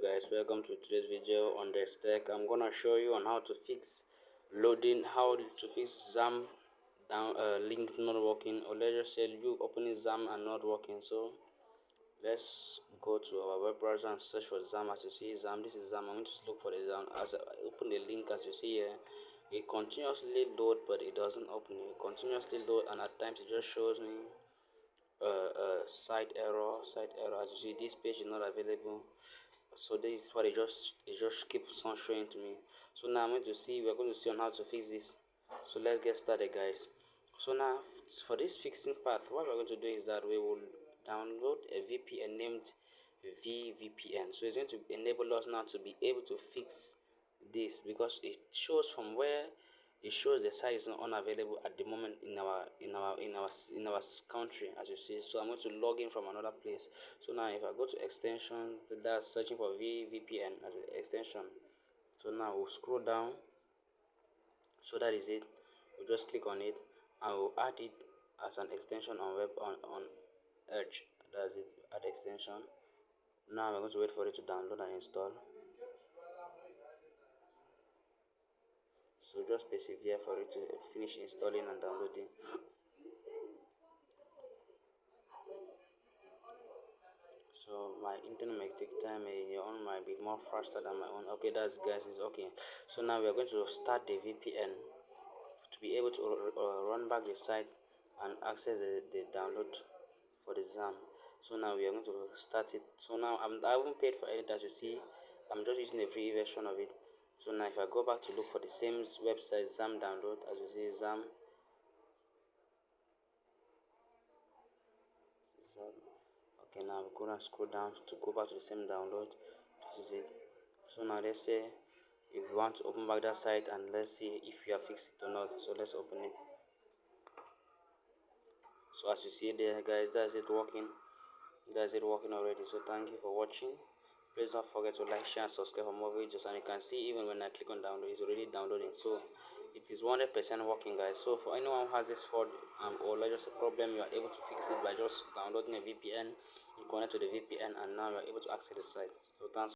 guys, welcome to today's video on the stack. I'm gonna show you on how to fix loading, how to fix XAMPP down link not working, or let's just say you opening XAMPP and not working. So let's go to our web browser and search for XAMPP. As you see, XAMPP, this is XAMPP. I'm going to look for the XAMPP. As I open the link, as you see here, it continuously load, but it doesn't open. It continuously load, and at times it just shows me site error. As you see, this page is not available. So this is what it just keeps on showing to me. So now we're going to see on how to fix this. So let's get started, guys. So now for this fixing part, what we're going to do is that we will download a VPN named VVPN. So it's going to enable us now to be able to fix this, because it shows from where it shows the site is not unavailable at the moment in our country, as you see. So I'm going to log in from another place. So now if I go to extension, that's searching for VPN as an extension. So now we'll scroll down. So that is it. We'll just click on it and we'll add it as an extension on Edge. That's it, add extension. Now we're going to wait for it to download and install. So just persevere for it to finish installing and downloading. So my internet might take time, your own might be more faster than my own. Okay, that's guys, is okay. So now we are going to start the VPN to be able to run back the site and access the download for the XAMPP. So now we are going to start it. So now I haven't paid for it, as you see. I'm just using a free version of it. So now if I go back to look for the same website, XAMPP download, as you see, XAMPP. Okay, now I'm gonna scroll down to go back to the same download. This is it. So now let's say if you want to open back that site, and let's see if you have fixed it or not. So let's open it. So as you see there, guys, that's it working already. So thank you for watching. Please don't forget to like, share, and subscribe for more videos. And you can see, even when I click on download, it's already downloading. So it is 100% working, guys. So for anyone who has this fault or just a problem, you are able to fix it by just downloading a VPN. You connect to the VPN, and now you are able to access the site. So thanks.